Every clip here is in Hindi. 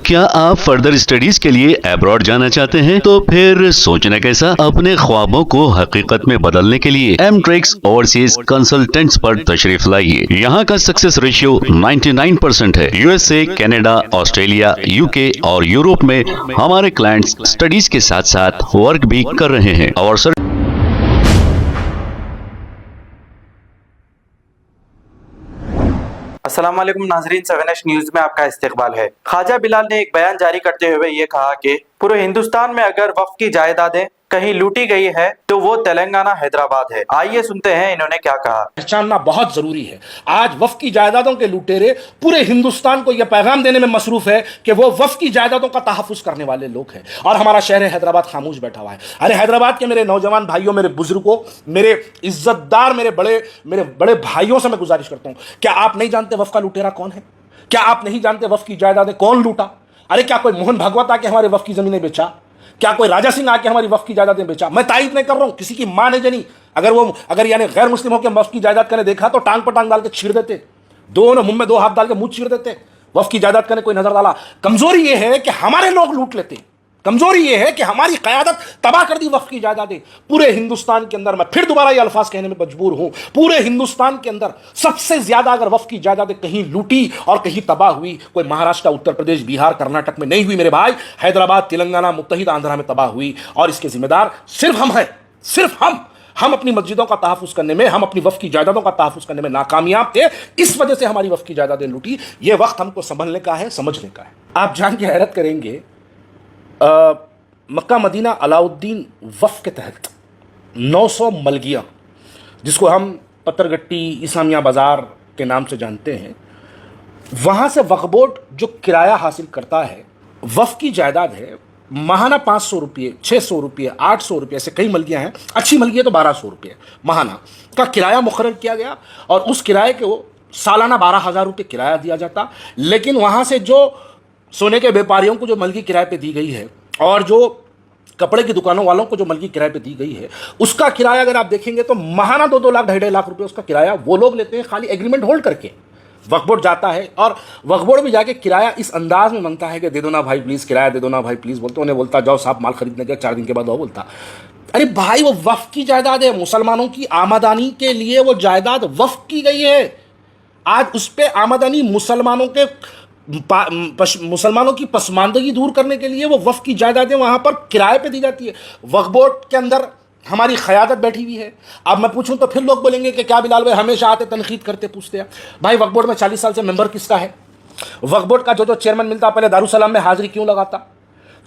क्या आप फर्दर स्टडीज के लिए अब्रॉड जाना चाहते हैं? तो फिर सोचना कैसा, अपने ख्वाबों को हकीकत में बदलने के लिए एमट्रिक्स ओवरसीज कंसल्टेंट्स पर तशरीफ लाइए। यहाँ का सक्सेस रेशियो 99% है। यूएसए, कनाडा, ऑस्ट्रेलिया, यूके और यूरोप में हमारे क्लाइंट्स स्टडीज के साथ साथ वर्क भी कर रहे हैं और अस्सलाम वालेकुम नाजरीन, 7H न्यूज में आपका इस्तकबाल है। ख्वाजा बिलाल ने एक बयान जारी करते हुए ये कहा कि पूरे हिंदुस्तान में अगर वक्फ की जायदादें कहीं लूटी गई है तो वो तेलंगाना हैदराबाद है। आइए सुनते हैं इन्होंने क्या कहा। पहचानना बहुत जरूरी है। आज वक्फ की जायदादों के लुटेरे पूरे हिंदुस्तान को यह पैगाम देने में मसरूफ है कि वो वक्फ की जायदादों का तहफ्फुज करने वाले लोग हैं और हमारा शहर हैदराबाद खामोश बैठा हुआ है। अरे हैदराबाद के मेरे नौजवान भाइयों, मेरे बुजुर्गों, मेरे इज्जतदार, मेरे बड़े भाइयों से मैं गुजारिश करता हूं, क्या आप नहीं जानते वक्फ का लुटेरा कौन है? क्या आप नहीं जानते वक्फ की जायदादें कौन लूटा? अरे क्या कोई मोहन भागवत आके हमारे वक्फ की जमीनें बेचा? क्या कोई राजा सिंह आके हमारी वक्फ की जायदादें बेचा? मैं तायद नहीं कर रहा हूं, किसी की मां ने जनी। अगर यानी गैर मुस्लिमों के वक्फ की जायदाद करने देखा तो टांग पर टांग डाल के छीड़ देते, दोनों मुंह में दो हाथ डाल के मुंह चीर देते। वक्फ की जायदाद करने कोई नजर डाला? कमजोरी यह है कि हमारे लोग लूट लेते, कमजोरी यह है कि हमारी कयादत तबाह कर दी वक्फ की जायदादें। पूरे हिंदुस्तान के अंदर, मैं फिर दोबारा ये अल्फाज कहने में मजबूर हूं, पूरे हिंदुस्तान के अंदर सबसे ज्यादा अगर वक्फ की जायदादें कहीं लूटी और कहीं तबाह हुई, कोई महाराष्ट्र, उत्तर प्रदेश, बिहार, कर्नाटक में नहीं हुई मेरे भाई, हैदराबाद, तेलंगाना, मुत्तहिद आंध्रा में तबाह हुई। और इसके जिम्मेदार सिर्फ हम हैं, सिर्फ हम अपनी मस्जिदों का तहफ्फुज करने में, हम अपनी वक्फ की जायदादों का तहफ्फुज करने में नाकामयाब थे। इस वजह से हमारी वक्फ की जायदादें लूटी। यह वक्त हमको संभलने का है, समझने का है। आप जान के हैरत करेंगे, मक्का मदीना अलाउद्दीन वफ़ के तहत 900 मलगियाँ, जिसको हम पत्थरगट्टी, इस्लामिया बाज़ार के नाम से जानते हैं, वहाँ से वक्फ बोर्ड जो किराया हासिल करता है, वफ़ की जायदाद है, माहाना 500 रुपये, 600 रुपये, 800 रुपये, ऐसे कई मलगियाँ हैं। अच्छी मलगियाँ तो 1200 रुपये माहाना का किराया मुकर्रर किया गया और उस किराए के वो सालाना 12,000 रुपये किराया दिया जाता। लेकिन वहाँ से जो सोने के व्यापारियों को जो मलगी किराए पे दी गई है और जो कपड़े की दुकानों वालों को जो मलगी किराए पे दी गई है, उसका किराया अगर आप देखेंगे तो महाना 2-2 लाख, 2.5 लाख रुपए उसका किराया वो लोग लेते हैं, खाली एग्रीमेंट होल्ड करके। वक्फ बोर्ड जाता है और वक्फ बोर्ड भी जाके किराया इस अंदाज में मांगता है कि दे दो ना भाई प्लीज़, किराया दे दो ना भाई प्लीज़। बोलते उन्हें बोलता जाओ साहब माल खरीदने के, 4 दिन के बाद वो बोलता, अरे भाई वो वक्फ की जायदाद है, मुसलमानों की आमदनी के लिए वो जायदाद वक्फ की गई है। आज उस पर आमदनी मुसलमानों की पसमानदगी दूर करने के लिए वो वक्फ की जायदादें वहां पर किराए पे दी जाती है। वक्फ बोर्ड के अंदर हमारी क़यादत बैठी हुई है। अब मैं पूछूं तो फिर लोग बोलेंगे कि क्या बिलाल भाई हमेशा आते तनकीद करते, पूछते हैं। भाई वक्फ बोर्ड में 40 साल से मेंबर किसका है? वक्फ बोर्ड का जो चेयरमैन मिलता, पहले दारुसलाम में हाजिरी क्यों लगाता?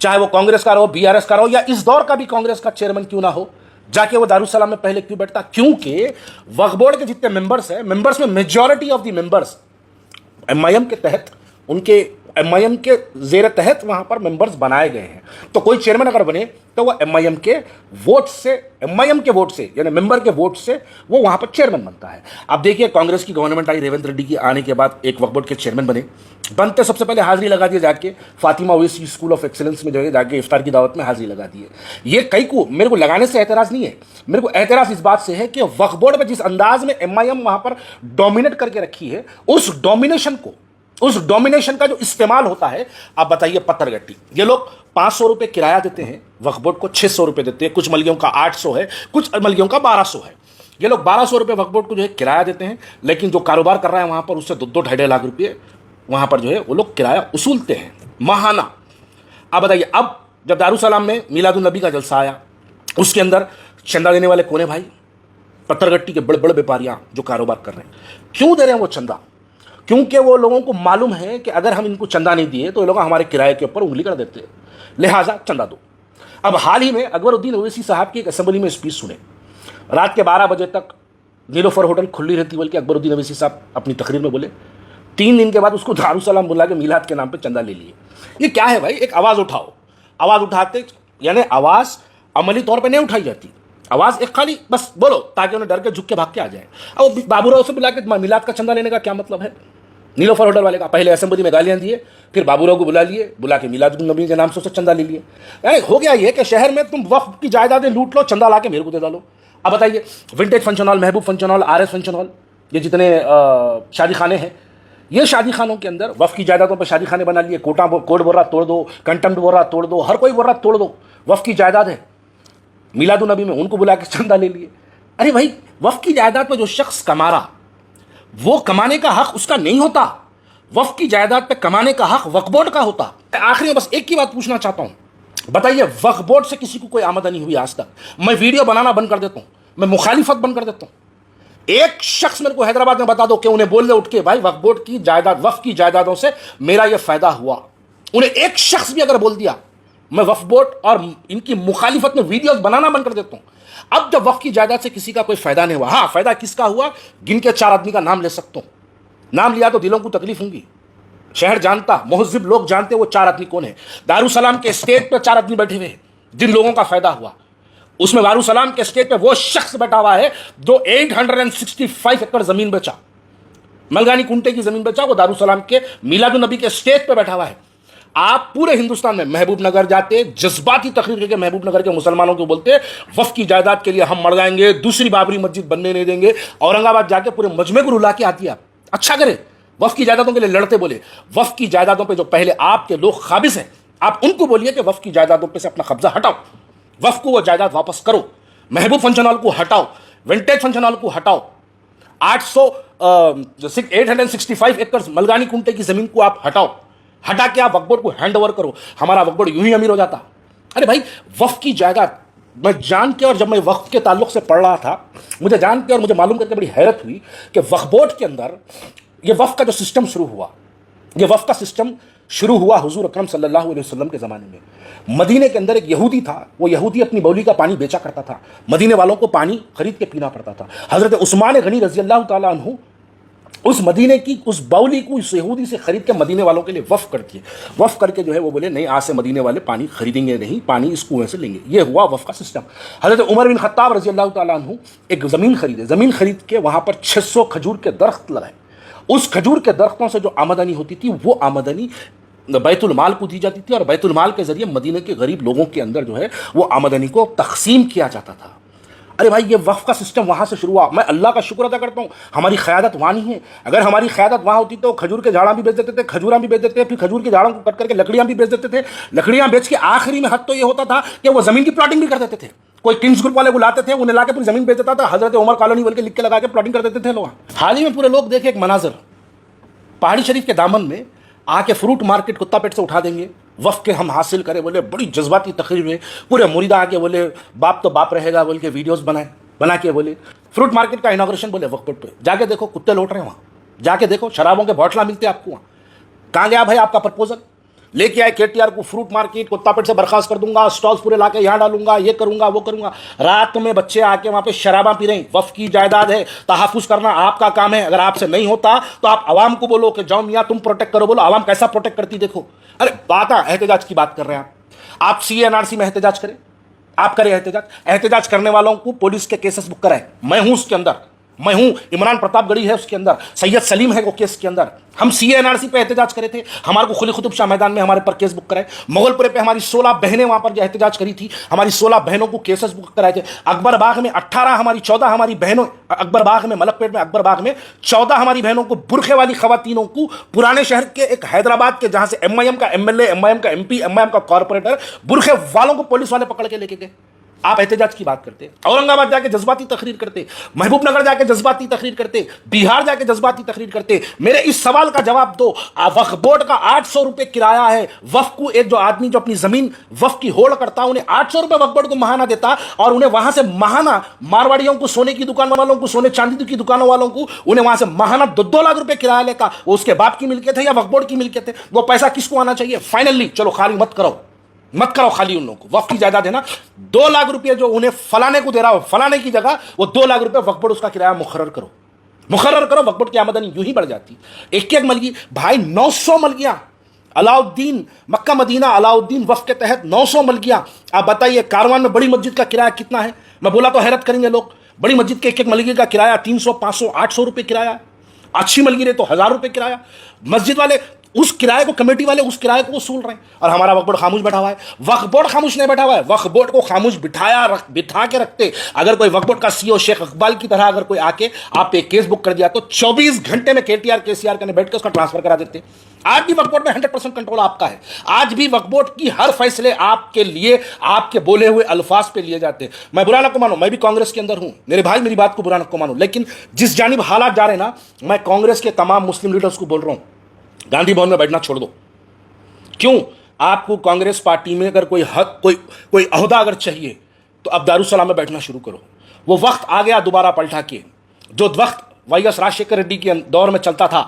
चाहे वो कांग्रेस का रहो, BRS का रहो, या इस दौर का भी कांग्रेस का चेयरमैन क्यों ना हो, जाके वो दारुसलाम में पहले क्यों बैठता? क्योंकि वक्फ बोर्ड के जितने मेंबर्स हैं, मेंबर्स में majority of the members MIM के तहत, उनके MIM के जेर तहत वहां पर मेंबर्स बनाए गए हैं। तो कोई चेयरमैन अगर बने तो वह MIM के वोट से यानी मेंबर के वोट से वो वहां पर चेयरमैन बनता है। अब देखिए, कांग्रेस की गवर्नमेंट आई, रेवंत रेड्डी की आने के बाद एक वक्फ बोर्ड के चेयरमैन बनते सबसे पहले हाजिरी लगा दिए जाके Fatima Owaisi school of excellence में जो है जाके इफ्तार की दावत में हाजिरी लगा दिए। ये मेरे को लगाने से एतराज नहीं है, मेरे को एतराज इस बात से है कि वक्फ बोर्ड में जिस अंदाज में MIM वहां पर डोमिनेट करके रखी है, उस डोमिनेशन का जो इस्तेमाल होता है। आप बताइए, पत्थरगट्टी ये लोग 500 रुपये किराया देते हैं, वक्फ बोर्ड को 600 रुपये देते हैं, कुछ मलगियों का 800 है, कुछ मलगियों का 1200 है। ये लोग 1200 रुपये वक्फ बोर्ड को जो है किराया देते हैं, लेकिन जो कारोबार कर रहा है वहां पर उससे 2-2.5 लाख रुपये वहां पर जो है वो लोग किराया वसूलते हैं माहाना। अब बताइए, अब जब दारुसलाम में मीलादुन नबी का जलसा आया, उसके अंदर चंदा देने वाले कौन है भाई? पत्थरगट्टी के बड़े बड़े व्यापारियां जो कारोबार कर रहे हैं। क्यों दे रहे हैं वो चंदा? क्योंकि वो लोगों को मालूम है कि अगर हम इनको चंदा नहीं दिए तो ये लोग हमारे किराए के ऊपर उंगली कर देते हैं, लिहाजा चंदा दो। अब हाल ही में अकबरुद्दीन ओवैसी साहब की एक असेंबली में स्पीच सुने, रात के 12 बजे तक नीलोफर होटल खुली रहती, बल्कि अकबरुद्दीन ओवैसी साहब अपनी तकरीर में बोले 3 दिन के बाद उसको दारुसलाम बुला के मीलाद के नाम पर चंदा ले लिए। ये क्या है भाई? एक आवाज़ उठाओ, आवाज़ उठाते यानी आवाज़ अमली तौर पर नहीं उठाई जाती, आवाज़ एक खाली बस बोलो ताकि उन्हें डर के झुक के भाग के आ जाए। अब बाबूराव से बुला के मिलाद का चंदा लेने का क्या मतलब है? नीलोफर होटल वाले का पहले असेंबली में गालियां दिए, फिर बाबूराव को बुला के मिलाद नबी के नाम से उससे चंदा ले लिए। यानी हो गया ये कि शहर में तुम वक्फ की जायदादें लूट लो, चंदा ला के मेरे को दे डालो। अब बताइए, विंटेज फंक्शन हॉल, महबूब function hall, RS function hall, ये जितने शादी खाने हैं, ये शादी खानों के अंदर वफ़ की जायदादों पर शादी खाने बना लिए, कोड बोल रहा तोड़ दो, कंटेम्प्ट बोल रहा तोड़ दो, हर कोई बोल रहा तोड़ दो, वफ़ की जायदाद है। मिलादुन नबी में उनको बुला के चंदा ले लिए। अरे भाई, वफ़ की जायदाद पर जो शख्स कमा रहा, वो कमाने का हक उसका नहीं होता, वफ़ की जायदाद पे कमाने का हक वक्फ बोर्ड का होता। आखिरी में बस एक ही बात पूछना चाहता हूं, बताइए वक्फ बोर्ड से किसी को कोई आमदनी हुई आज तक? मैं वीडियो बनाना बंद कर देता हूं, मैं मुखालिफत बंद कर देता हूं। एक शख्स मेरे को हैदराबाद में बता दो कि उन्हें बोल दे उठ के, भाई वक्फ बोर्ड की जायदाद, वक्फ की जायदादों से मेरा यह फायदा हुआ। उन्हें एक शख्स भी अगर बोल दिया, मैं वक्फ बोर्ड और इनकी मुखालिफत में वीडियोस बनाना बंद कर देता हूं। अब जब वक्फ की जायदाद से किसी का कोई फायदा नहीं हुआ, हाँ फायदा किसका हुआ, गिन के 4 आदमी का नाम ले सकता हूं। नाम लिया तो दिलों को तकलीफ होंगी। शहर जानता, मुहज्जिब लोग जानते वो 4 आदमी कौन है। दारुसलाम के स्टेज पर 4 आदमी बैठे हुए हैं जिन लोगों का फायदा हुआ। उसमें दारुसलाम के स्टेज पे वो शख्स बैठा हुआ है जो 865 एकड़ जमीन बेचा, मलगानी कुंटे की जमीन बेचा, वो दारुसलाम के मिलादुन नबी के स्टेज पे बैठा हुआ है। आप पूरे हिंदुस्तान में महबूब नगर जाते, जज्बाती तकरीर करके महबूब नगर के मुसलमानों को बोलते वफ़ की जायदाद के लिए हम मर जाएंगे, दूसरी बाबरी मस्जिद बनने नहीं देंगे। औरंगाबाद जाके पूरे मजमे को रुला के आती है। अच्छा करे, वफ़ की जायदादों के लिए लड़ते, बोले वफ़ की जायदादों पे जो पहले आपके लोग काबिज हैं, आप उनको बोलिए कि वफ़ की जायदादों पे से अपना कब्जा हटाओ, वफ़ को वो जायदाद वापस करो, महबूब फंक्शन हॉल को हटाओ, विंटेज फंक्शन हॉल को हटाओ, 865 एकड़ मलगानी कुंटे की जमीन को आप हटाओ, हटा के आप वक्फ बोर्ड को हैंड ओवर करो, हमारा वक्फ बोर्ड यूं ही अमीर हो जाता। अरे भाई, वफ़ की जायदाद मैं जान के, और जब मैं वक्फ के ताल्लुक से पढ़ रहा था, मुझे जान के और मुझे मालूम करके बड़ी हैरत हुई कि वक्फ बोर्ड के अंदर ये वफ़ का जो सिस्टम शुरू हुआ, ये वफ़ का सिस्टम शुरू हुआ हुजूर अकरम सल्लल्लाहु अलैहि वसल्लम के ज़माने में। मदीने के अंदर एक यहूदी था, वो यहूदी अपनी बौली का पानी बेचा करता था, मदीने वालों को पानी खरीद के पीना पड़ता था। हज़रत उस्मान गनी रज़ी अल्लाह ताला अन्हु उस मदीने की उस बाउली को उस यहूदी से खरीद के मदीने वालों के लिए वफ़ कर दिए। वफ़ करके जो है वो बोले नहीं, आज से मदीने वाले पानी खरीदेंगे नहीं, पानी इस कुएं से लेंगे। ये हुआ वफ़ का सिस्टम। हज़रत उमर बिन खत्ताब रज़ी अल्लाह ताला अन्हु एक ज़मीन खरीदे, ज़मीन खरीद के वहाँ पर 600 खजूर के दरख्त लगाए। उस खजूर के दरख्तों से जो आमदनी होती थी, वो आमदनी बैतुल माल को दी जाती थी, और बैतुल माल के ज़रिए मदीने के गरीब लोगों के अंदर जो है वो आमदनी को तकसीम किया जाता था। अरे भाई, ये वफ़ का सिस्टम वहाँ से शुरू हुआ। मैं अल्लाह का शुक्र अदा करता हूँ, हमारी क़यादत वहाँ नहीं है। अगर हमारी क़यादत वहाँ होती तो खजूर के झाड़ा भी बेच देते थे, खजूरा भी बेच देते थे, फिर खजूर के झाड़ों को कट करके लकड़ियाँ भी बेच देते थे। लकड़ियाँ बेच के आखिरी में हद तो ये होता था कि वो ज़मीन की प्लॉटिंग भी कर देते थे। कोई किंग्स ग्रुप वाले बुलाते थे, उन्हें ला के पूरी ज़मीन बेच देता था। हज़रत उमर कॉलोनी बोल के लिख के लगा के प्लॉटिंग कर देते थे लोग। हाल ही में पूरे लोग देखे एक मनाजर, पहाड़ी शरीफ के दामन में आके फ्रूट मार्केट कुत्ता पेट से उठा देंगे, वफ़ के हम हासिल करें, बोले बड़ी जज्बाती तकरीर हुई। पूरे मुरीदा आके बोले बाप तो बाप रहेगा बोल के वीडियोस बना के बोले फ्रूट मार्केट का इनॉग्रेशन बोले वक्फ बोर्ड पे। जाके देखो कुत्ते लौट रहे हैं वहाँ, जाके देखो शराबों के बॉटला मिलते हैं आपको वहाँ। कहाँ गया भाई आपका प्रपोजल? लेके आए KTR को फ्रूट मार्केट, कुत्ता पेट से बर्खास्त कर दूंगा, स्टॉल्स पूरे लाके यहाँ डालूंगा, ये करूंगा वो करूंगा। रात में बच्चे आके वहाँ पे शराबा पी रहे हैं। वफ़ की जायदाद है, तहफ़्फ़ुज़ करना आपका काम है। अगर आपसे नहीं होता तो आप आवाम को बोलो कि जाओ मियाँ तुम प्रोटेक्ट करो। बोलो आवाम कैसा प्रोटेक्ट करती देखो। अरे बात एहतजाज की बात कर रहे हैं आप CA NRC में एहतजाज करें, आप करें एहतजाज करने वालों को पुलिस के केसेस बुक कराए। मैं हूँ उसके अंदर, मैं हूं, इमरान प्रतापगढ़ी है उसके अंदर, सैयद सलीम है वो केस के अंदर। हम CA NRC पे एहतजाज करे थे, हमारे को खुली कुतुब शाह मैदान में हमारे पर केस बुक कराए। मुगलपुरे पे हमारी 16 बहनें वहां पर जो एहतजाज करी थी, हमारी 16 बहनों को केसेस बुक कराए थे। अकबर बाग में 14 हमारी बहनों, अकबर बाग में मलकपेट में अकबर बाग में 14 हमारी बहनों को, बुरखे वाली खवातीनों को पुराने शहर के एक हैदराबाद के जहां से MIM का MLA, MIM का MP, MIM का कॉर्पोरेटर, बुरखे वालों को पुलिस वाले पकड़ के लेके गए। आप एहतजाज की बात करते, औरंगाबाद जाके जज्बाती तकरीर करते, महबूब नगर जाके जज्बाती तकरीर करते, बिहार जाके जज्बाती तकरीर करते। मेरे इस सवाल का जवाब दो। वक्फ बोर्ड का 800 रुपए किराया है। वक्फ को एक जो आदमी जो अपनी जमीन वक्फ की होल्ड करता, उन्हें 800 रुपए वक्फ बोर्ड को महाना देता, और उन्हें वहां से महाना मारवाड़ियों को, सोने की दुकान वालों को, सोने चांदी की दुकानों वालों को, उन्हें वहां से महाना 2-2 लाख रुपए किराया लेकर, वो उसके बाप की मिलकियत है या वक्फ बोर्ड की मिलकियत है? वो पैसा किसको आना चाहिए? फाइनली चलो खाली मत करो खाली उन लोगों को। वक्फ की जायदाद है ना, 2 लाख रुपए जो उन्हें फलाने को दे रहा हो, फलाने की जगह वो 2 लाख रुपए वक्फ बोर्ड उसका किराया मुकर्रर करो। वक्फ बोर्ड की आमदनी यूं ही बढ़ जाती। एक मलगी भाई 900 मलगियां, अलाउद्दीन मक्का मदीना अलाउद्दीन वक्फ के तहत 900 मलगियां। आप बताइए कारवान में बड़ी मस्जिद का किराया कितना है? मैं बोला तो हैरत करेंगे लोग। बड़ी मस्जिद के एक मलगी का किराया 300, 500, 800 रुपए किराया। अच्छी मलगी रहे तो 1000 रुपए किराया। मस्जिद वाले उस किराए को कमेटी वाले उस किराए को वसूल रहे हैं और हमारा वक्फ बोर्ड खामोश बैठा हुआ है। वक्फ बोर्ड खामोश नहीं बैठा हुआ है, वक्फ बोर्ड को खामोश बिठा के रखते। अगर कोई वक्फ बोर्ड का सीईओ शेख इकबाल की तरह अगर कोई आके आप पे केस बुक कर दिया तो 24 घंटे में KTR KCR करने बैठ के उसका ट्रांसफर करा देते। आज भी वक्फ बोर्ड में 100% कंट्रोल आपका है। आज भी वक्फ बोर्ड की हर फैसले आपके लिए आपके बोले हुए अल्फाज पे लिए जाते हैं। मैं बुरा न को मानो, मैं भी कांग्रेस के अंदर हूं, मेरे भाई मेरी बात को बुरा न को मानो, लेकिन जिस जानिब हालात जा रहे हैं ना, मैं कांग्रेस के तमाम मुस्लिम लीडर्स को बोल रहा हूं, गांधी भवन में बैठना छोड़ दो। क्यों? आपको कांग्रेस पार्टी में अगर कोई हक कोई अहदा अगर चाहिए तो अब दारुसलाम में बैठना शुरू करो। वो वक्त आ गया दोबारा पलटा के, जो वक्त YS राजशेखर रेड्डी के दौर में चलता था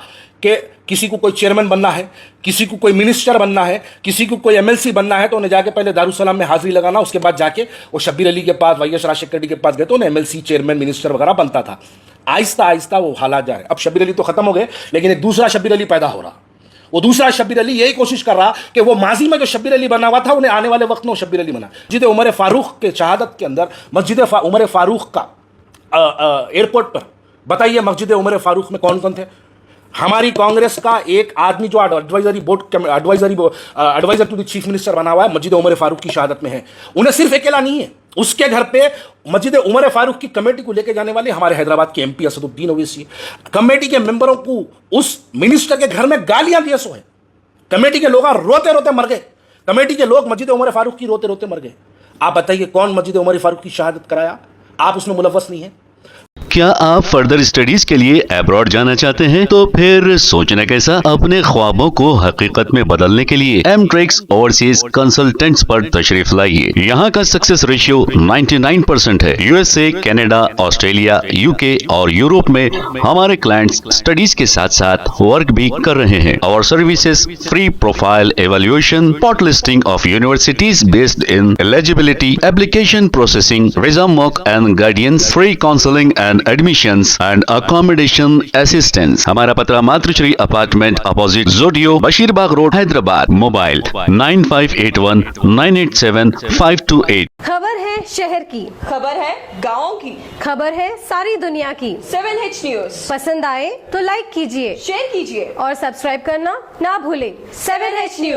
कि किसी को कोई चेयरमैन बनना है, किसी को कोई मिनिस्टर बनना है, किसी को कोई MLC बनना है तो उन्हें जाके पहले दारुसलाम में हाजिरी लगाना, उसके बाद जाके वो शब्बीर अली के पास YS राजशेखर रेड्डी के पास गए तो उन्हें MLC चेयरमैन मिनिस्टर वगैरह बनता था। आहिस्ता आहिस्ता वो हालात जा रहे हैं। अब शब्बीर अली तो खत्म हो गए, लेकिन एक दूसरा शब्बीर अली पैदा हो रहा। वो दूसरा शब्बीर अली यही कोशिश कर रहा कि वो माजी में जो शब्बीर अली बना हुआ था उन्हें आने वाले वक्त में वो शब्बीर अली बना। मस्जिद उमर फारूक के शहादत के अंदर मस्जिद उमर फारूक का एयरपोर्ट पर बताइए मस्जिद उमर फारूक में कौन कौन थे? हमारी कांग्रेस का एक आदमी जो adviser to the chief minister बना हुआ है मस्जिद उमर फारूक की शहादत में है। उन्हें सिर्फ अकेला नहीं है, उसके घर पे मस्जिद उमर फारूक की कमेटी को लेकर जाने वाले हमारे हैदराबाद के MP असदुद्दीन ओवैसी कमेटी के मेंबरों को उस मिनिस्टर के घर में गालियां दिए सो है। कमेटी के लोग रोते रोते मर गए, कमेटी के लोग मस्जिद उमर फारूक की रोते रोते मर गए। आप बताइए कौन मस्जिद उमर फारूक की शहादत कराया? आप उसमें मुलव्वस नहीं है। क्या आप फर्दर स्टडीज के लिए अब्रॉड जाना चाहते हैं? तो फिर सोचना कैसा, अपने ख्वाबों को हकीकत में बदलने के लिए एमट्रिक्स ओवरसीज कंसल्टेंट्स पर तशरीफ लाइए। यहाँ का सक्सेस रेशियो 99% है। USA, कनाडा, ऑस्ट्रेलिया, UK और यूरोप में हमारे क्लाइंट्स स्टडीज के साथ साथ वर्क भी कर रहे हैं। और services free profile evaluation, spot listing of universities based in eligibility, application processing, visa mock and guidance, free counselling and admissions and accommodation assistance. हमारा पता मातृश्री अपार्टमेंट अपोजिट जोडियो, बशीरबाग रोड, हैदराबाद। मोबाइल 9581 987 528। खबर है शहर की, खबर है गाँव की, खबर है सारी दुनिया की। 7H न्यूज पसंद आए तो लाइक कीजिए, शेयर कीजिए और सब्सक्राइब करना ना भूलें। 7H news.